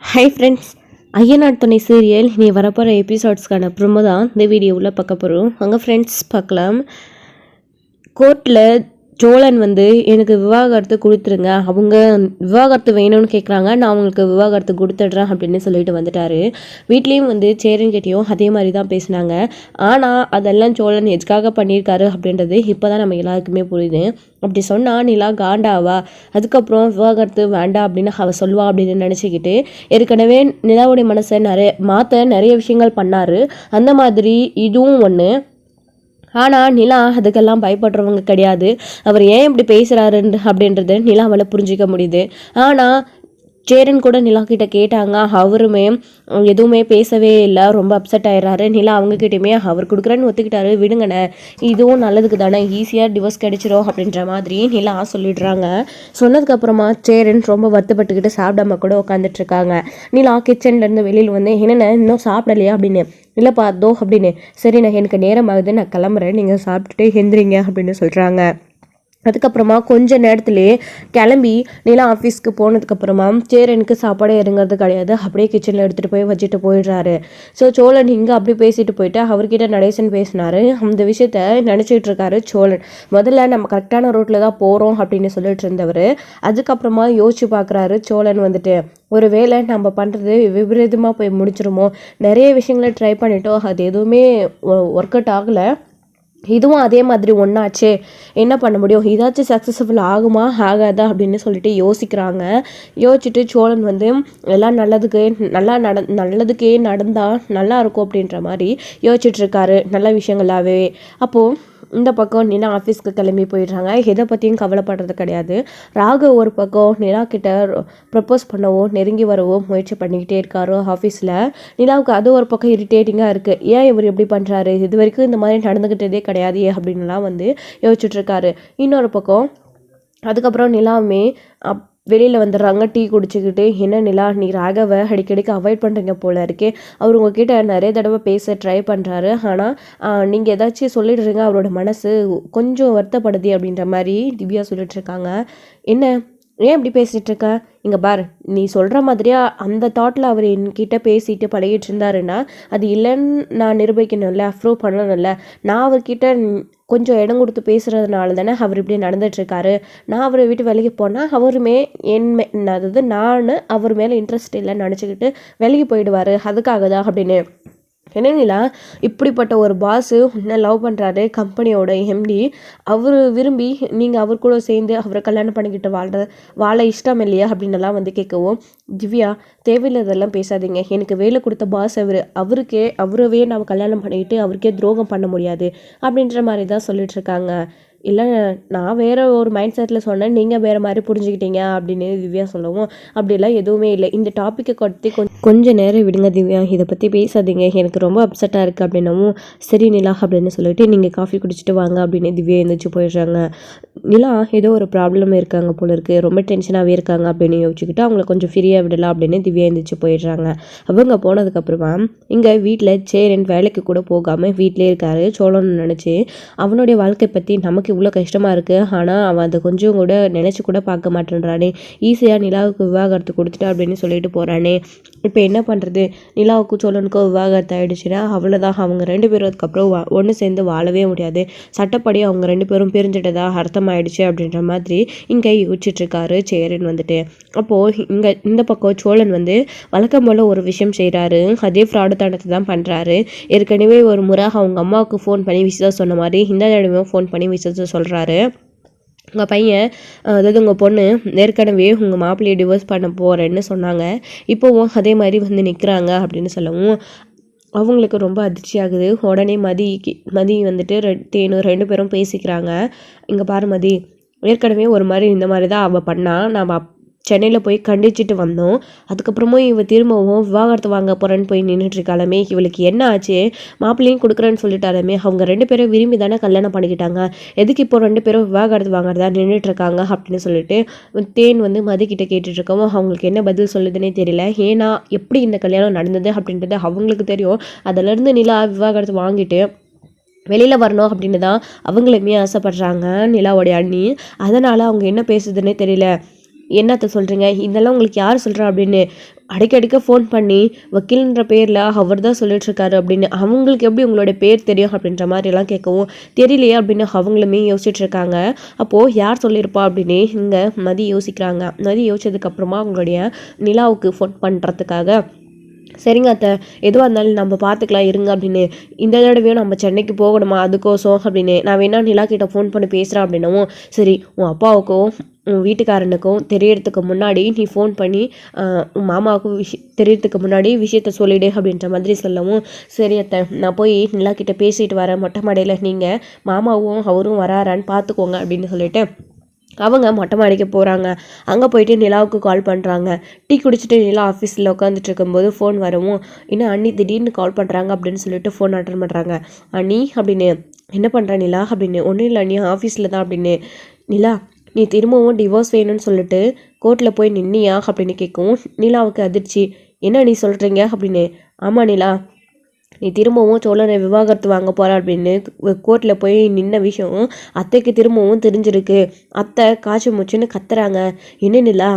Hi friends, Ayyanar துணை serial நீ வரப்போகிற எபிசோட்ஸ்க்கான ப்ரோமோ தான் இந்த வீடியோவில் பார்க்க போகிறோம். அங்கே ஃப்ரெண்ட்ஸ் பார்க்கலாம். கோர்ட்டில் சோழன் எனக்கு விவாகரத்து கொடுத்துருங்க, அவங்க விவாகரத்து வேணும்னு கேட்குறாங்க, நான் அவங்களுக்கு விவாகரத்து கொடுத்துட்றேன் அப்படின்னு சொல்லிட்டு வந்துட்டாரு. வீட்லேயும் சேரன்கிட்டையும் அதே மாதிரி தான் பேசினாங்க. ஆனால் அதெல்லாம் சோழன் எதுக்காக பண்ணியிருக்காரு அப்படின்றது இப்போ தான் நம்ம எல்லாருக்குமே புரியுது. அப்படி சொன்னால் நிலா காண்டாவா, அதுக்கப்புறம் விவாகரத்து வேண்டாம் அப்படின்னு அவள் சொல்லுவா அப்படின்னு நினச்சிக்கிட்டு ஏற்கனவே நிலாவுடைய மனசை நிறைய விஷயங்கள் பண்ணார். அந்த மாதிரி இதுவும் ஒன்று. ஆனால் நிலா அதுக்கெல்லாம் பயப்படுறவங்க கிடையாது. அவர் ஏன் இப்படி பேசுகிறாருன்ற அப்படின்றது நிலாவால் புரிஞ்சிக்க முடியுது. ஆனால் சேரன் கூட நிலா கிட்ட கேட்டாங்க, அவருமே எதுவுமே பேசவே இல்லை, ரொம்ப அப்செட் ஆயிடுறாரு. நிலா அவங்கக்கிட்டையுமே அவர் கொடுக்குறேன்னு ஒத்துக்கிட்டாரு, விடுங்கண்ணே, இதுவும் நல்லதுக்கு தானே, ஈஸியாக டிவோர்ஸ் கிடைச்சிரும் அப்படின்ற மாதிரி நிலா சொல்லிடுறாங்க. சொன்னதுக்கப்புறமா சேரன் ரொம்ப வருத்தப்பட்டுக்கிட்டு சாப்பிடாம கூட உட்காந்துட்ருக்காங்க. நிலா கிச்சன்லேருந்து வெளியில் என்னென்ன இன்னும் சாப்பிடலையா அப்படின்னு. இல்லைப்பா தோ அப்படின்னு. சரி, நான் எனக்கு நேரம் ஆகுது, நான் கிளம்புறேன், நீங்கள் சாப்பிட்டுட்டு எந்திரிங்க அப்படின்னு சொல்கிறாங்க. அதுக்கப்புறமா கொஞ்ச நேரத்துலேயே கிளம்பி நிலா ஆஃபீஸ்க்கு போனதுக்கப்புறமா சேரனுக்கு சாப்பாடே இறங்குறது கிடையாது, அப்படியே கிச்சனில் எடுத்துகிட்டு போய் வச்சுட்டு போயிடுறாரு. ஸோ சோழன் இங்கே அப்படி பேசிட்டு போயிட்டு அவர்கிட்ட நடேசன் பேசினார். அந்த விஷயத்த நினச்சிட்டு இருக்காரு சோழன். முதல்ல நம்ம கரெக்டான ரோட்டில் தான் போகிறோம் அப்படின்னு சொல்லிட்டு இருந்தவர் அதுக்கப்புறமா யோசிச்சு பார்க்குறாரு சோழன். ஒரு வேளை நம்ம பண்ணுறது விபரீதமாக போய் முடிச்சிருமோ, நிறைய விஷயங்களை ட்ரை பண்ணிட்டோம், அது எதுவுமே ஒர்க் அவுட் ஆகலை, இதுவும் அதே மாதிரி ஒன்றாச்சே, என்ன பண்ண முடியும், இதாச்சும் சக்ஸஸ்ஃபுல் ஆகுமா ஆகாதா அப்படின்னு சொல்லிட்டு யோசிக்கிறாங்க. யோசிச்சுட்டு சோழன் எல்லாம் நல்லதுக்கே நடந்தால் நல்லா இருக்கும் அப்படின்ற மாதிரி யோசிச்சுட்ருக்காரு, நல்ல விஷயங்களாகவே. அப்போது இந்த பக்கம் நிலா ஆஃபீஸ்க்கு கிளம்பி போயிடுறாங்க. எதை பற்றியும் கவலைப்படுறது கிடையாது. ராகு ஒரு பக்கம் நிலா கிட்ட ப்ரப்போஸ் பண்ணவோ நெருங்கி வரவோ முயற்சி பண்ணிக்கிட்டே இருக்காரோ ஆஃபீஸில். நிலாவுக்கு அது ஒரு பக்கம் இரிட்டேட்டிங்காக இருக்குது. ஏன் இவர் எப்படி பண்ணுறாரு, இது வரைக்கும் இந்த மாதிரி நடந்துக்கிட்டதே கிடையாது அப்படின்லாம் யோசிச்சுட்ருக்காரு. இன்னொரு பக்கம் அதுக்கப்புறம் நிலாவுமே வெளியில் வந்துடுறாங்க டீ குடிச்சிக்கிட்டு. என்ன நிலா, நீ ராகவை அடிக்கடிக்கு அவாய்ட் பண்ணுறீங்க போல இருக்கே, அவர் உங்ககிட்ட நிறைய தடவை பேச ட்ரை பண்ணுறாரு, ஆனால் நீங்கள் ஏதாச்சும் சொல்லிடுறீங்க, அவரோட மனசு கொஞ்சம் வருத்தப்படுது அப்படின்ற மாதிரி திவ்யா சொல்லிட்டுருக்காங்க. என்ன, ஏன் இப்படி பேசிகிட்டு இருக்க, இங்கே பார், நீ சொல்கிற மாதிரியா அந்த தாட்டில் அவர் என்கிட்ட பேசிட்டு பழகிட்டு இருந்தாருன்னா அது இல்லைன்னு நான் நிரூபிக்கணும்ல, அப்ரூவ் பண்ணணும்ல. நான் அவர்கிட்ட கொஞ்சம் இடம் கொடுத்து பேசுகிறதுனால தானே அவர் இப்படி நடந்துகிட்ருக்காரு. நான் அவரை விட்டு விலகி போனால் அவருமே அதாவது நான் அவர் மேலே இன்ட்ரெஸ்ட் இல்லைன்னு நினச்சிக்கிட்டு விலகி போயிடுவார், அதுக்காக தான் அப்படின்னு. என்னங்களா, இப்படிப்பட்ட ஒரு பாஸு உன்னை லவ் பண்ணுறாரு, கம்பெனியோட எம்டி, அவர் விரும்பி நீங்கள் அவர் கூட சேர்ந்து அவரை கல்யாணம் பண்ணிக்கிட்டு வாழ இஷ்டம் இல்லையா அப்படின்னலாம் கேட்கவும், திவ்யா தேவையில்லாதெல்லாம் பேசாதீங்க, எனக்கு வேலை கொடுத்த பாஸ் அவரவே நான் கல்யாணம் பண்ணிக்கிட்டு அவருக்கே துரோகம் பண்ண முடியாது அப்படின்ற மாதிரி தான் சொல்லிட்டுருக்காங்க. இல்லை, நான் வேறு ஒரு மைண்ட் செட்டில் சொன்னேன், நீங்கள் வேறு மாதிரி புரிஞ்சுக்கிட்டீங்க அப்படின்னு திவ்யா சொல்லவும், அப்படிலாம் எதுவுமே இல்லை, இந்த டாப்பிக்கை கொடுத்து கொஞ்சம் நேரம் விடுங்க திவ்யா, இதை பற்றி பேசாதீங்க, எனக்கு ரொம்ப அப்செட்டாக இருக்குது அப்படின்னவும், சரி நிலா அப்படின்னு சொல்லிட்டு நீங்கள் காஃபி குடிச்சிட்டு வாங்க அப்படின்னு திவ்யா எழுந்திரிச்சு போயிடுறாங்க. நிலா ஏதோ ஒரு ப்ராப்ளம் இருக்காங்க போல இருக்குது, ரொம்ப டென்ஷனாகவே இருக்காங்க அப்படின்னு யோசிச்சுக்கிட்டு அவங்கள கொஞ்சம் ஃப்ரீயாக விடலாம் அப்படின்னு திவ்யா எழுந்திரிச்சு போயிடுறாங்க. அவங்க போனதுக்கப்புறமா இங்கே வீட்டில் சேரன் வேலைக்கு கூட போகாமல் வீட்டிலே இருக்காரு. சோழன் நினச்சி அவனுடைய வாழ்க்கை பற்றி நமக்கு இவ்வளோ கஷ்டமாக இருக்குது, ஆனால் அவன் அதை கொஞ்சம் கூட நினச்சி கூட பார்க்க மாட்டேன்றானே, ஈஸியாக நிலாவுக்கு விவாகரத்து கொடுத்துட்டா அப்படின்னு சொல்லிட்டு போகிறானே, இப்போ என்ன பண்ணுறது, நிலாவுக்கும் சோழனுக்கும் விவாகரத்து ஆகிடுச்சுன்னா அவ்வளோதான், அவங்க 2 பேரும் அதுக்கப்புறம் ஒன்று சேர்ந்து வாழவே முடியாது, சட்டப்படி அவங்க 2 பேரும் பிரிஞ்சிட்டதா அர்த்தமாயிடுச்சு அப்படின்ற மாதிரி இங்கே யோசிச்சுட்ருக்காரு சேரன் அப்போது இங்கே இந்த பக்கம் சோழன் வழக்கம் போல் ஒரு விஷயம் செய்கிறாரு, அதே ஃப்ராடுத்தனத்தை தான் பண்ணுறாரு. ஏற்கனவே ஒரு முறை அவங்க அம்மாவுக்கு ஃபோன் பண்ணி விஷயத்தை சொன்ன மாதிரி இந்த தடவையும் ஃபோன் பண்ணி விஷயத்தை சொல்கிறாரு. உங்கள் பையன், அதாவது உங்கள் பொண்ணு ஏற்கனவே உங்கள் மாப்பிள்ளையை டிவோர்ஸ் பண்ண போகிறேன்னு சொன்னாங்க, இப்போவும் அதே மாதிரி நிற்கிறாங்க அப்படின்னு சொல்லவும் அவங்களுக்கு ரொம்ப அதிர்ச்சி ஆகுது. உடனே மதி தேனு 2 பேரும் பேசிக்கிறாங்க. இங்கே பாரு மதி, ஏற்கனவே ஒரு மாதிரி இந்த மாதிரி தான் அவள் பண்ணா, நம்ம சென்னையில் போய் கண்டிச்சுட்டு வந்தோம், அதுக்கப்புறமும் இவள் திரும்பவும் விவாகரத்து வாங்க போகிறேன்னு போய் நின்றுட்டுருக்காளமே, இவளுக்கு என்ன ஆச்சு, மாப்பிள்ளையும் கொடுக்குறேன்னு சொல்லிட்டாலுமே, அவங்க 2 பேரும் விரும்பி தானே கல்யாணம் பண்ணிக்கிட்டாங்க, எதுக்கு இப்போ 2 பேரும் விவாகரத்து வாங்குறதா நின்றுட்டுருக்காங்க அப்படின்னு சொல்லிட்டு தேன் மதிக்கிட்ட கேட்டுட்ருக்கவும் அவங்களுக்கு என்ன பதில் சொல்லுதுன்னே தெரியல. ஏன்னா எப்படி இந்த கல்யாணம் நடந்தது அப்படின்றது அவங்களுக்கு தெரியும். அதிலேருந்து நிலா விவாகரத்து வாங்கிட்டு வெளியில் வரணும் அப்படின்னு தான் அவங்களுமே ஆசைப்படுறாங்க நிலாவோடைய அண்ணி. அதனால் அவங்க என்ன பேசுதுன்னே தெரியல. என்னத்தை சொல்கிறீங்க, இதெல்லாம் உங்களுக்கு யார் சொல்கிறா அப்படின்னு அடிக்கடிக்க ஃபோன் பண்ணி வக்கீல்ன்ற பேரில் அவர் தான் சொல்லிட்டுருக்காரு அப்படின்னு. அவங்களுக்கு எப்படி உங்களோட பேர் தெரியும் அப்படின்ற மாதிரிலாம் கேட்கவும், தெரியலையே அப்படின்னு அவங்களுமே யோசிச்சுட்டு இருக்காங்க. அப்போது யார் சொல்லியிருப்பா அப்படின்னு இங்கே மதி யோசிக்கிறாங்க. மதி யோசிச்சதுக்கப்புறமா அவங்களுடைய நிலாவுக்கு ஃபோன் பண்ணுறதுக்காக, சரிங்க அத்தை, எதுவாக இருந்தாலும் நம்ம பார்த்துக்கலாம் இருங்க அப்படின்னு. இந்த தடவையும் நம்ம சென்னைக்கு போகணுமா அதுக்கோசம் அப்படின்னு. நான் வேணா நிலா கிட்ட ஃபோன் பண்ணி பேசுகிறேன் அப்படின்னவும், சரி உன் அப்பாவுக்கும் உன் வீட்டுக்காரனுக்கும் தெரியறதுக்கு முன்னாடி நீ ஃபோன் பண்ணி உன் மாமாவுக்கும் தெரியறதுக்கு முன்னாடி விஷயத்த சொல்லிடு அப்படின்ற மாதிரி சொல்லவும், சரி அத்தை நான் போய் நிலா கிட்ட பேசிட்டு வரேன் மொட்டை மாடையில், நீங்கள் மாமாவும் அவரும் வராரான்னு பார்த்துக்கோங்க அப்படின்னு சொல்லிட்டு அவங்க மொட்டை மாடிக்கு போகிறாங்க. அங்கே போயிட்டு நிலாவுக்கு கால் பண்ணுறாங்க. டீ குடிச்சிட்டு நிலா ஆஃபீஸில் உட்காந்துட்டு இருக்கும்போது ஃபோன் வரவும், இன்னும் அண்ணி திடீர்னு கால் பண்ணுறாங்க அப்படின்னு சொல்லிட்டு ஃபோன் அட்டன் பண்ணுறாங்க. அண்ணி அப்படின்னு, என்ன பண்ணுற நிலா அப்படின்னு. ஒன்றும் இல்லை அண்ணி ஆஃபீஸில் தான் அப்படின்னு. நிலா நீ திரும்பவும் டிவோர்ஸ் வேணும்னு சொல்லிட்டு கோர்ட்டில் போய் நின்னியா அப்படின்னு கேட்கவும் நிலாவுக்கு அதிர்ச்சி. என்ன நீ சொல்கிறீங்க அப்படின்னு. ஆமாம் நிலா, நீ திரும்பவும் சோழனை விவாகரத்து வாங்க போகிற அப்படின்னு கோர்ட்டில் போய் நின்ன விஷயம் அத்தைக்கு திரும்பவும் தெரிஞ்சிருக்கு. அத்தை காய்ச்சி மூச்சுன்னு கத்துறாங்க. என்ன நிலா,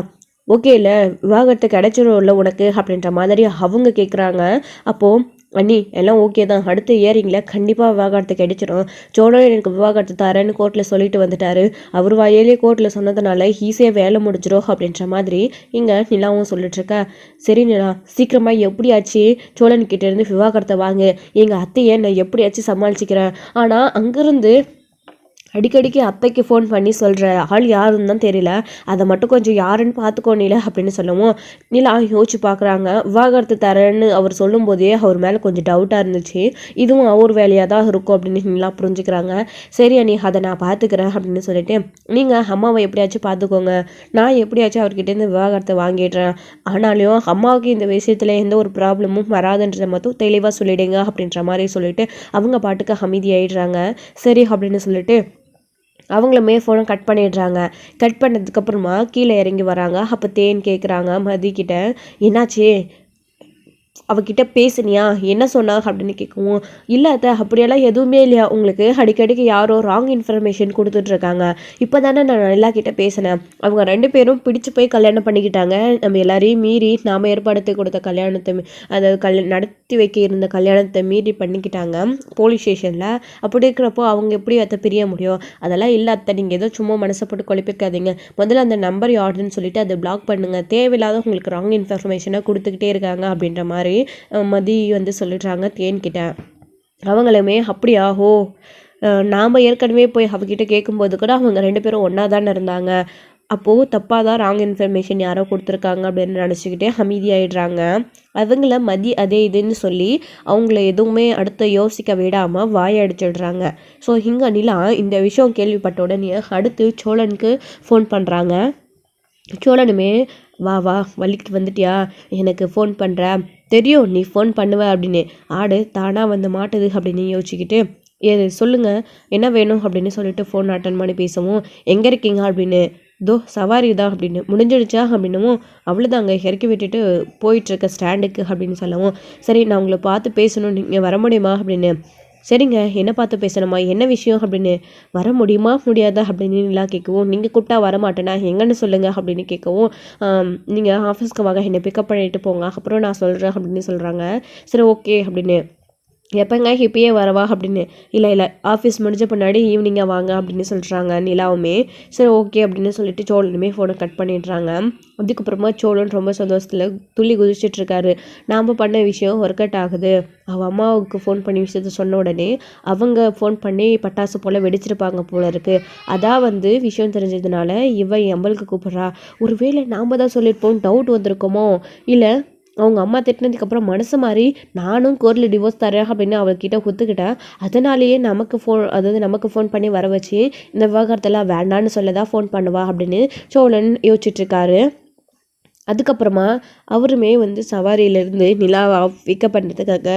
ஓகே இல்லை விவாகரத்து கிடைச்சிடும் இல்லை உனக்கு அப்படின்ற மாதிரி அவங்க கேட்குறாங்க. அப்போது அண்ணி எல்லாம் ஓகே தான், அடுத்த இயரிங்கில் கண்டிப்பாக விவாகரத்து கிடைச்சிடும். சோழன் எனக்கு விவாகரத்து தரேன்னு கோர்ட்டில் சொல்லிட்டு வந்துட்டாரு. அவர் வாயிலே கோர்ட்டில் சொன்னதுனால ஈஸியாக வேலை முடிஞ்சிடும் அப்படின்ற மாதிரி இங்கே நிலாவும் சொல்லிட்டுருக்க. சரி நிலா, சீக்கிரமாக எப்படியாச்சு சோழன்கிட்ட இருந்து விவாகரத்தை வாங்க, எங்கள் அத்தையை நான் எப்படியாச்சும் சமாளிச்சிக்கிறேன். ஆனால் அங்கேருந்து அடிக்கடிக்கு அத்தைக்கு ஃபோன் பண்ணி சொல்கிற ஆள் யாருன்னு தான் தெரியல, அதை மட்டும் கொஞ்சம் யாருன்னு பார்த்துக்கோ நிலா அப்படின்னு சொல்லவும் நிலா யோசிச்சு பார்க்குறாங்க. விவாகரத்து தரேன்னு அவர் சொல்லும் போதே அவர் மேலே கொஞ்சம் டவுட்டாக இருந்துச்சு. இதுவும் அவர் வேலையாக தான் இருக்கும் அப்படின்னு நிலா புரிஞ்சுக்கிறாங்க. சரி அண்ணி, அதை நான் பார்த்துக்கிறேன் அப்படின்னு சொல்லிட்டு, நீங்கள் அம்மாவை எப்படியாச்சும் பார்த்துக்கோங்க, நான் எப்படியாச்சும் அவர்கிட்டேருந்து விவாகரத்தை வாங்கிடுறேன். ஆனாலும் அம்மாவுக்கு இந்த விஷயத்தில் எந்த ஒரு ப்ராப்ளமும் வராதுன்றதை மட்டும் தெளிவாக சொல்லிடுங்க அப்படின்ற மாதிரி சொல்லிட்டு அவங்க பாட்டுக்கு அமைதியாகிடுறாங்க. சரி அப்படின்னு சொல்லிட்டு அவங்களுமே ஃபோனை கட் பண்ணிடுறாங்க. கட் பண்ணதுக்கப்புறமா கீழே இறங்கி வராங்க. அப்போ தேன் கேட்குறாங்க மதிக்கிட்ட, என்னாச்சு அவகிட்ட பேசுனியா, என்ன சொன்னா அப்படின்னு கேட்கவும், இல்லை அத்தை அப்படியெல்லாம் எதுவுமே இல்லையா, உங்களுக்கு அடிக்கடிக்கு யாரோ ராங் இன்ஃபர்மேஷன் கொடுத்துட்ருக்காங்க. இப்போ தானே நான் நிலா கிட்ட பேசினேன், அவங்க 2 பேரும் பிடிச்சு போய் கல்யாணம் பண்ணிக்கிட்டாங்க. நம்ம எல்லாரையும் மீறி நாம் ஏற்படுத்தி கொடுத்த கல்யாணத்தை, அதாவது நடத்தி வைக்க இருந்த கல்யாணத்தை மீறி பண்ணிக்கிட்டாங்க போலீஸ் ஸ்டேஷனில். அப்படி இருக்கிறப்போ அவங்க எப்படி அத்தை பிரிய முடியும்? அதெல்லாம் இல்லை அத்தை, நீங்கள் ஏதோ சும்மா மனசை போட்டு குழப்பிக்காதீங்க. முதல்ல அந்த நம்பர் யாருன்னு சொல்லிட்டு அதை பிளாக் பண்ணுங்கள், தேவையில்லாத உங்களுக்கு ராங் இன்ஃபர்மேஷனை கொடுத்துக்கிட்டே இருக்காங்க அப்படின்ற மாதிரி மதி வந்து சொல்லிடுறாங்க தேன்கிட்ட. அவங்களுமே அப்படியா, ஓ நாம் ஏற்கனவே போய் அவகிட்ட கேட்கும்போது கூட அவங்க 2 பேரும் ஒன்றா தானே இருந்தாங்க, அப்போது தப்பாக தான் ராங் இன்ஃபர்மேஷன் யாரோ கொடுத்துருக்காங்க அப்படின்னு நினச்சிக்கிட்டே அமைதியாகிடுறாங்க. அவங்கள மதி அதே இதுன்னு சொல்லி அவங்கள எதுவுமே அடுத்த யோசிக்க விடாமல் வாயடிச்சிடுறாங்க. ஸோ இங்கே நிலா இந்த விஷயம் கேள்விப்பட்ட உடனே அடுத்து சோழனுக்கு ஃபோன் பண்ணுறாங்க. சோழனுமே, வா வா வலிக்கிட்டு வந்துட்டியா, எனக்கு ஃபோன் பண்ணுற, தெரியும் நீ ஃபோன் பண்ணுவ அப்படின்னு. ஆடு தானாக வந்து மாட்டுது அப்படின்னு யோசிச்சுக்கிட்டு, ஏது சொல்லுங்கள் என்ன வேணும் அப்படின்னு சொல்லிட்டு ஃபோன் அட்டன் பண்ணி பேசவும், எங்கே இருக்கீங்க அப்படின்னு. தோ சவாரி தான் அப்படின்னு. முடிஞ்சிடுச்சா அப்படின்னவும், அவ்வளோதாங்க இறக்கி விட்டுட்டு போயிட்டுருக்க ஸ்டாண்டுக்கு அப்படின்னு சொல்லவும், சரி நான் உங்களை பார்த்து பேசணும், நீங்கள் வர முடியுமா அப்படின்னு. சரிங்க, என்ன பார்த்து பேசணுமா, என்ன விஷயம் அப்படின்னு. வர முடியுமா முடியாதா அப்படின்னு நிலா கேட்கவும், நீங்கள் கூப்பிட்டா வரமாட்டேனா, எங்கன்னு சொல்லுங்கள் அப்படின்னு கேட்கவும், நீங்கள் ஆஃபீஸ்க்கு வாங்க, என்னை பிக்கப் பண்ணிட்டு போங்க, அப்புறம் நான் சொல்கிறேன் அப்படின்னு சொல்கிறாங்க. சரி ஓகே அப்படின்னு. எப்போங்க இப்பயே வரவா அப்படின்னு. இல்லை இல்லை ஆஃபீஸ் முடிஞ்ச பின்னாடி ஈவினிங்காக வாங்க அப்படின்னு சொல்கிறாங்க நிலாவுமே. சரி ஓகே அப்படின்னு சொல்லிட்டு சோழனுமே ஃபோனை கட் பண்ணிடுறாங்க. அதுக்கப்புறமா சோழன் ரொம்ப சந்தோஷத்தில் துள்ளி குதிச்சிட்ருக்காரு. நாம் பண்ண விஷயம் ஒர்க் அவுட் ஆகுது. அவள் அம்மாவுக்கு ஃபோன் பண்ணி விஷயத்த சொன்ன உடனே அவங்க ஃபோன் பண்ணி பட்டாசு போல் வெடிச்சிருப்பாங்க போல இருக்குது. அதான் வந்து விஷயம் தெரிஞ்சதுனால இவன் எம்பளுக்கு கூப்பிட்றா. ஒருவேளை நாம் தான் சொல்லியிருப்போம், டவுட் வந்திருக்கோமோ, இல்லை அவங்க அம்மா திட்டினதுக்கப்புறம் மனசு மாதிரி நானும் கோர்ட்டில் டிவோர்ஸ் தரேன் அப்படின்னு அவர்கிட்ட ஒத்துக்கிட்டேன், அதனாலேயே நமக்கு ஃபோன் பண்ணி வர வச்சு இந்த விவகாரத்தெல்லாம் வேண்டான்னு சொல்லதான் ஃபோன் பண்ணுவா அப்படின்னு சோழன் யோசிச்சுட்ருக்காரு. அதுக்கப்புறமா அவருமே வந்து சவாரியிலேருந்து நிலாவை பிக்கப் பண்ணுறதுக்காக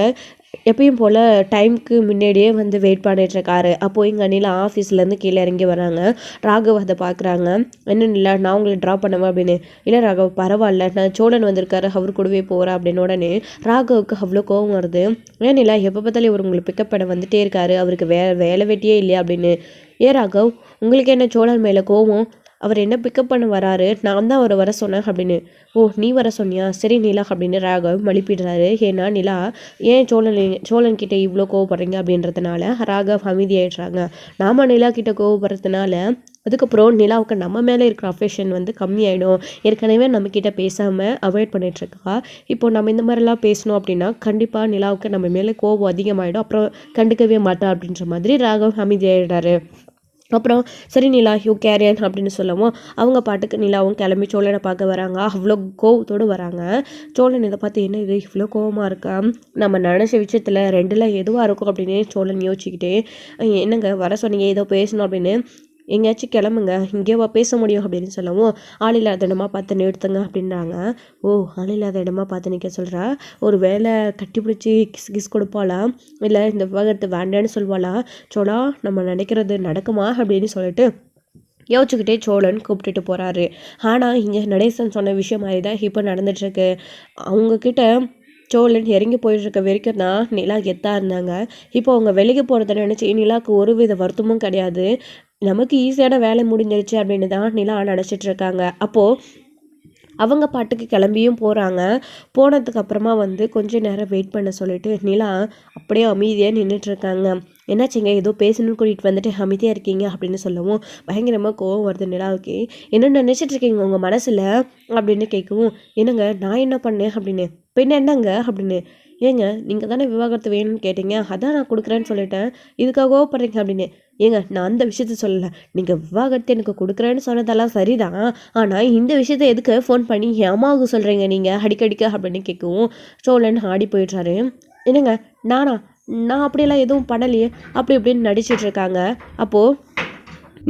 எப்பயும் போல் டைமுக்கு முன்னாடியே வந்து வெயிட் பண்ணிகிட்ருக்காரு. அப்போது இங்கே நிலா ஆஃபீஸ்லேருந்து கீழே இறங்கி வராங்க. ராகவ் அதை பார்க்குறாங்க. என்ன நிலா, நான் உங்களை ட்ராப் பண்ணுவேன் அப்படின்னு. இல்லை ராகவ் பரவாயில்ல, நான் சோழன் வந்திருக்காரு, அவர் கூடவே போகிறேன் அப்படின்னு. உடனே ராகவுக்கு அவ்வளோ கோவம் வருது. ஏன் நிலா, எப்போ பார்த்தாலும் இவர் உங்களை பிக்கப் பண்ண வந்துட்டே இருக்காரு, அவருக்கு வேலை வெட்டியே இல்லையா அப்படின்னு. ஏ ராகவ், உங்களுக்கு என்ன சோழன் மேலே கோவம்? அவர் என்ன பிக்கப் பண்ண வராரு, நான் தான் அவரை வர சொன்னேன் அப்படின்னு. ஓ நீ வர சொன்னியா, சரி நிலா அப்படின்னு ராகவ் மழுப்பிடுறாரு. ஏன்னா நிலா ஏன் சோழன் கிட்ட இவ்வளோ கோவப்படுறீங்க அப்படின்றதுனால ராகவ் அமைதியாயிடுறாங்க. நாம நிலா கிட்ட கோவப்படுறதுனால அதுக்கப்புறம் நிலாவுக்கு நம்ம மேலே இருக்கிற அஃபெக்ஷன் வந்து கம்மியாயிடும். ஏற்கனவே நம்ம கிட்ட பேசாமல் அவாய்ட் பண்ணிட்டு இருக்கா. இப்போ நம்ம இந்த மாதிரிலாம் பேசணும் அப்படின்னா கண்டிப்பாக நிலாவுக்கு நம்ம மேலே கோபம் அதிகமாகிடும். அப்புறம் கண்டுக்கவே மாட்டா அப்படின்ற மாதிரி ராகவ் அமைதியாயிடுறாரு. அப்புறம் சரி நிலா யூ கேரியன் அப்படின்னு சொல்லவும் அவங்க பாட்டுக்கு நிலாவும் கிளம்பி சோழனை பார்க்க வராங்க. அவ்வளோ கோவத்தோடு வராங்க. சோழன் இதை பார்த்து என்ன இது இவ்வளோ கோவமாக இருக்கா, நம்ம நினச்ச விஷயத்தில் ரெண்டில் எதுவாக இருக்கும் அப்படின்னு சோழன் யோசிச்சுக்கிட்டே என்னங்க வர சொன்னீங்க ஏதோ பேசணும் அப்படின்னு, எங்கேயாச்சும் கிளம்புங்க இங்கேவா பேச முடியும் அப்படின்னு சொல்லவும் ஆள் இல்லாத இடமா பார்த்து நிறுத்துங்க அப்படின்றாங்க. ஓ ஆள் இல்லாத இடமா பார்த்து நிற்க சொல்கிறா. ஒரு வேலை கட்டி பிடிச்சி கிஸ் கொடுப்பாளா, இல்லை இந்த விவாகரத்து வேண்டான்னு சொல்வாளா, சோழா நம்ம நினைக்கிறது நடக்குமா அப்படின்னு சொல்லிட்டு யோசிச்சுக்கிட்டே சோழன் கூப்பிட்டுட்டு போகிறாரு. ஆனால் இங்கே நடேசன் சொன்ன விஷயம் மாதிரி தான் இப்போ நடந்துட்டுருக்கு. அவங்கக்கிட்ட சோழன் இறங்கி போயிட்டுருக்க வரைக்கும் தான் நிலா கெத்தாக இருந்தாங்க. இப்போ அவங்க வெளியே போகிறத நினச்சி நிலாவுக்கு ஒரு வித வருத்தமும் கிடையாது. நமக்கு ஈஸியான வேலை முடிஞ்சிருச்சு அப்படின்னு தான் நிலா நினச்சிட்டு இருக்காங்க. அப்போது அவங்க பாட்டுக்கு கிளம்பியும் போகிறாங்க. போனதுக்கு அப்புறமா வந்து கொஞ்ச நேரம் வெயிட் பண்ண சொல்லிட்டு நிலா அப்படியே அமைதியாக நின்றுட்டுருக்காங்க. என்னாச்சுங்க ஏதோ பேசணும்னு கூட்டிகிட்டு வந்துட்டு அமைதியாக இருக்கீங்க அப்படின்னு சொல்லவும் பயங்கரமாக கோவம் வருது நிலாவுக்கு. என்ன நினச்சிட்டு இருக்கீங்க உங்கள் மனசில் அப்படின்னு கேட்கவும், என்னங்க நான் என்ன பண்ணேன் அப்படின்னு, பின்ன என்னங்க அப்படின்னு, ஏங்க நீங்கள் தானே விவாகரத்து வேணும்னு கேட்டீங்க, அதான் நான் கொடுக்குறேன்னு சொல்லிட்டேன், இதுக்காக கோவப்படுறீங்க அப்படின்னு. ஏங்க நான் அந்த விஷயத்த சொல்லலை, நீங்கள் விவாகரத்து எனக்கு கொடுக்குறேன்னு சொன்னதெல்லாம் சரிதான், ஆனால் இந்த விஷயத்த எதுக்கு ஃபோன் பண்ணி என் அம்மாவுக்கு சொல்கிறீங்க நீங்கள் அடிக்கடிக்க அப்படின்னு கேட்கவும் சோழன் ஆடி போயிடுறாரு. என்னங்க நான் அப்படியெல்லாம் எதுவும் பண்ணலையே அப்படி இப்படின்னு நடிச்சிட்ருக்காங்க. அப்போது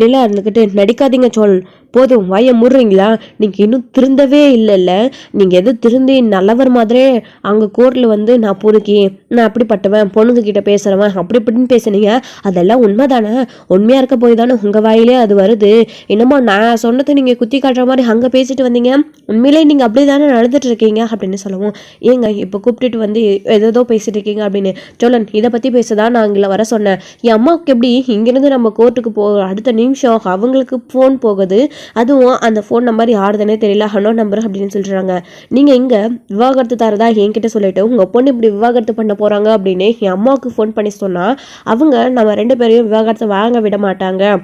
நிலா இருந்துக்கிட்டு நடிக்காதீங்க சோழன், போதும் வாயை முடுறீங்களா, நீங்கள் இன்னும் திருந்தவே இல்லைல்ல, நீங்கள் எதுவும் திருந்தி நல்லவர் மாதிரியே அங்கே கோர்ட்டில் வந்து நான் பொறுக்கி நான் அப்படிப்பட்டவன் பொண்ணுங்க கிட்ட பேசுகிறவன் அப்படி இப்படின்னு பேசுனீங்க, அதெல்லாம் உண்மை தானே, உண்மையாக இருக்க போய் தானே உங்கள் வாயிலே அது வருது, என்னமோ நான் சொன்னதை நீங்கள் குத்தி காட்டுற மாதிரி அங்கே பேசிட்டு வந்தீங்க, உண்மையிலே நீங்கள் அப்படி தானே நடந்துட்டு இருக்கீங்க அப்படின்னு சொல்லவும், ஏங்க இப்போ கூப்பிட்டுட்டு வந்து ஏதோ பேசிட்டு இருக்கீங்க அப்படின்னு. சோழன் இதை பற்றி பேசதான் நான் இங்கே வர சொன்னேன், என் அம்மாவுக்கு எப்படி இங்கேருந்து நம்ம கோர்ட்டுக்கு அடுத்த நிமிஷம் அவங்களுக்கு ஃபோன் போகுது, அதுவும் அந்த ஃபோன் நம்பர் யாருதுன்னே தெரியல, ஹனோ நம்பர் அப்படின்னு சொல்கிறாங்க. நீங்கள் இங்கே விவாகரத்து தரதா என்கிட்ட சொல்லிட்டு உங்கள் பொண்ணு இப்படி விவாகரத்து பண்ண போகிறாங்க அப்படின்னு என் அம்மாவுக்கு ஃபோன் பண்ணி சொன்னால் அவங்க நம்ம 2 பேரையும் விவாகரத்தை வாங்க விட மாட்டாங்க,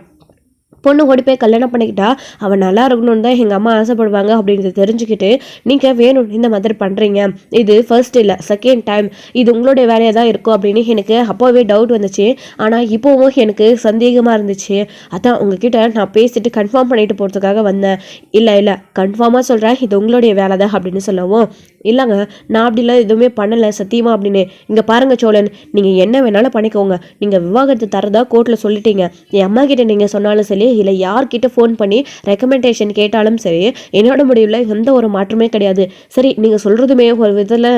பொண்ணு ஓடி போய் கல்யாணம் பண்ணிக்கிட்டா அவன் நல்லா இருக்கணும்னு தான் எங்கள் அம்மா ஆசைப்படுவாங்க அப்படின்றத தெரிஞ்சுக்கிட்டு நீங்கள் வேணும் இந்த மாதிரி பண்ணுறீங்க, இது ஃபர்ஸ்ட் இல்லை செகண்ட் டைம், இது உங்களுடைய வேலையாக தான் இருக்கும் அப்படின்னு எனக்கு அப்போவே டவுட் வந்துச்சு, ஆனால் இப்போவும் எனக்கு சந்தேகமாக இருந்துச்சு, அதான் உங்ககிட்ட நான் பேசிட்டு கன்ஃபார்ம் பண்ணிட்டு போகிறதுக்காக வந்தேன், இல்லை கன்ஃபார்மாக சொல்கிறேன் இது உங்களுடைய வேலை தான் அப்படின்னு சொல்லவும், இல்லைங்க நான் அப்படிலாம் எதுவுமே பண்ணலை சத்தியமா அப்படின்னு. இங்கே பாருங்கள் சோழன், நீங்கள் என்ன வேணாலும் பண்ணிக்கோங்க, நீங்கள் விவாகரத்து தரதா கோர்ட்டில் சொல்லிட்டீங்க, என் அம்மா கிட்ட நீங்கள் சொன்னாலும் சரி இல்லை யார்கிட்ட ஃபோன் பண்ணி ரெக்கமெண்டேஷன் கேட்டாலும் சரி என்னோட முடிவில் எந்த ஒரு மாற்றமே கிடையாது. சரி நீங்கள் சொல்கிறதுமே ஒரு விதத்தில்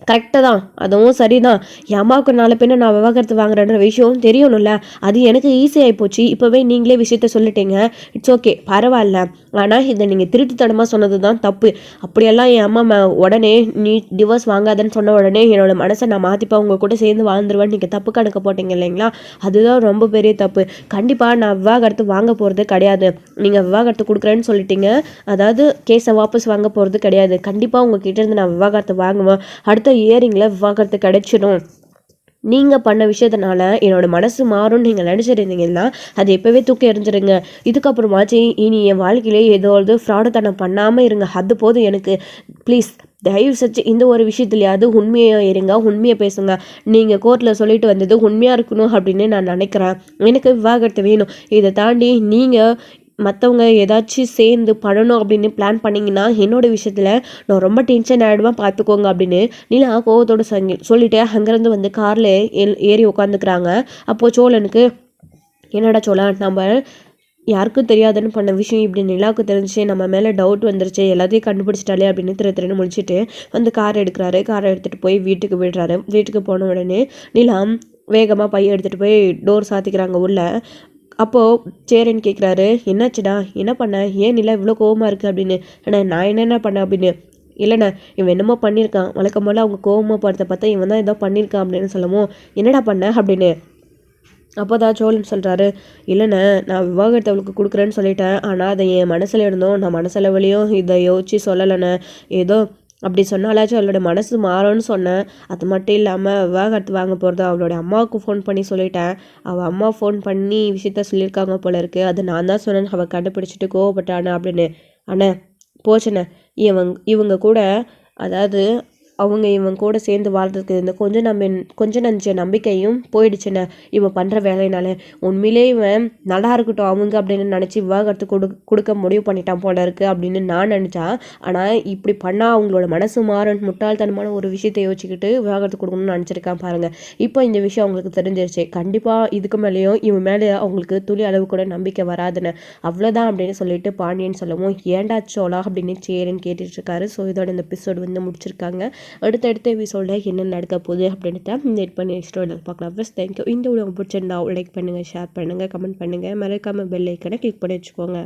கரெக்டு தான், அதுவும் சரிதான், என் அம்மாவுக்கு நாலு பின்ன நான் விவாகரத்து வாங்குறேன்ற விஷயம் தெரியணும்ல, அது எனக்கு ஈஸியாகி போச்சு, இப்போவே நீங்களே விஷயத்த சொல்லிட்டீங்க, இட்ஸ் ஓகே பரவாயில்ல, ஆனால் இதை நீங்கள் திருட்டுத்தனமாக சொன்னது தான் தப்பு, அப்படியெல்லாம் என் அம்மா உடனே நீ டிவோர்ஸ் வாங்காதன்னு சொன்ன உடனே என்னோட மனசை நான் மாற்றிப்பா உங்கள் கூட சேர்ந்து வாழ்ந்துருவேன் நீங்கள் தப்பு கணக்கு போட்டிங்க இல்லைங்களா, அதுதான் ரொம்ப பெரிய தப்பு, கண்டிப்பாக நான் விவாகரத்து வாங்க போகிறது கிடையாது, நீங்கள் விவாகரத்து கொடுக்குறேன்னு சொல்லிட்டீங்க, அதாவது கேஸை வாபஸ் வாங்க போகிறது கிடையாது, கண்டிப்பாக உங்ககிட்ட இருந்து நான் விவாகரத்து வாங்குவேன், அடுத்த இயரிங்கில் விவாகரத்து கிடைச்சிடும், நீங்கள் பண்ண விஷயத்தினால என்னோட மனசு மாறும்னு நீங்கள் நினச்சிருந்தீங்கன்னா அதை எப்போவே தூக்கி எறிஞ்சிருங்க, இதுக்கப்புறமாச்சு இனி என் வாழ்க்கையிலே ஏதோ ஃப்ராடுத்தனம் பண்ணாமல் இருங்க, அது போதும் எனக்கு, ப்ளீஸ் தயவு செஞ்சு இந்த ஒரு விஷயத்துலையாவது உண்மையாக இருங்க, உண்மையை பேசுங்க, நீங்கள் கோர்ட்டில் சொல்லிட்டு வந்தது உண்மையாக இருக்கணும் அப்படின்னு நான் நினைக்கிறேன், எனக்கு விவாகரத்து வேணும், இதை தாண்டி நீங்கள் மற்றவங்க ஏதாச்சும் சேர்ந்து பண்ணணும் அப்படின்னு பிளான் பண்ணிங்கன்னா என்னோடய விஷயத்தில் நான் ரொம்ப டென்ஷன் ஆகிடுவேன் பார்த்துக்கோங்க அப்படின்னு நிலா கோவத்தோடு சொல்லிட்டு அங்கேருந்து வந்து காரில் ஏறி உட்காந்துக்கிறாங்க. அப்போது சோழனுக்கு என்னடா சோழன் நம்ம யாருக்கும் தெரியாதுன்னு பண்ண விஷயம் இப்படி நிலாவுக்கு தெரிஞ்சிச்சு, நம்ம மேலே டவுட் வந்துருச்சு, எல்லாத்தையும் கண்டுபிடிச்சிட்டாலே அப்படின்னு திருன்னு முடிச்சுட்டு வந்து காரை எடுக்கிறாரு. காரை எடுத்துகிட்டு போய் வீட்டுக்கு விடுறாரு. வீட்டுக்கு போன உடனே நிலா வேகமாக பைய எடுத்துகிட்டு போய் டோர் சாத்திக்கிறாங்க உள்ள. அப்போது சேரன் கேட்குறாரு, என்னாச்சுடா என்ன பண்ண, ஏன் நிலா இவ்வளோ கோவமாக இருக்குது அப்படின்னு. ஆனால் நான் என்னென்ன பண்ணேன் அப்படின்னு. இல்லைண்ணா இவன் என்னமோ பண்ணியிருக்கான், வழக்கம் போல் அவங்க கோவமாக படுத்த பார்த்தா இவன் தான் ஏதோ பண்ணியிருக்கான் அப்படின்னு சொல்லவும், என்னடா பண்ண அப்படின்னு. அப்போ தான் சோழன் சொல்கிறாரு, இல்லைண்ணே நான் விவாகரத்து அவளுக்கு கொடுக்குறேன்னு சொல்லிட்டேன். ஆனால் அதை என் மனசில் இருந்தோம், நான் மனசளவுலையும் இதை யோசிச்சு சொல்லலைண்ணே. ஏதோ அப்படி சொன்னாலாச்சும் அவளோட மனசு மாறும்னு சொன்னேன். அது மட்டும் இல்லாமல் விவாகரத்து வாங்க போகிறது அவளோட அம்மாவுக்கு ஃபோன் பண்ணி சொல்லிட்டேன். அவள் அம்மா ஃபோன் பண்ணி விஷயத்த சொல்லியிருக்காங்க போல இருக்குது. அது நான் தான் சொன்னேன்னு அவள் கண்டுபிடிச்சிட்டு கோவப்பட்டானே அப்படின்னு. அண்ணே போச்சுண்ணே, இவங்க கூட, அதாவது அவங்க இவன் கூட சேர்ந்து வாழ்றதுக்கு இந்த கொஞ்சம் நஞ்ச நம்பிக்கையும் போயிடுச்சுண்ணே இவன் பண்ணுற வேலையினால. உண்மையிலே இவன் நல்லா இருக்கட்டும் அவங்க அப்படின்னு நினச்சி விவாகரத்து கொடுக்க முடிவு பண்ணிட்டான் போல இருக்குது அப்படின்னு நான் நினச்சேன். ஆனால் இப்படி பண்ணால் அவங்களோட மனசு மாறன் முட்டாள்தனமான ஒரு விஷயத்தை யோசிச்சுக்கிட்டு விவாகரத்து கொடுக்கணும்னு நினச்சிருக்கான் பாருங்கள். இப்போ இந்த விஷயம் அவங்களுக்கு தெரிஞ்சிருச்சு. கண்டிப்பாக இதுக்கு மேலேயும் இவன் மேலே அவங்களுக்கு துளி அளவு கூட நம்பிக்கை வராதுன்னு. அவ்வளோதான் அப்படின்னு சொல்லிட்டு பாண்டியன் சொல்லவும், ஏண்டா சோழா அப்படின்னு சேரின்னு கேட்டுட்ருக்காரு. ஸோ இதோட இந்த எபிசோடு வந்து முடிச்சிருக்காங்க. அடுத்தடுத்த எபிசோடில் என்ன நடக்க போகுது அப்படின்னு தான் வெயிட் பண்ணி நெக்ஸ்ட் பார்க்கலாம். First thank you. இந்த வீடியோ பிடிச்சிருந்தா லைக் பண்ணுங்கள், ஷேர் பண்ணுங்கள், கமெண்ட் பண்ணுங்கள், மறக்காமல் பெல் ஐக்கனை கிளிக் பண்ணி வச்சுக்கோங்க.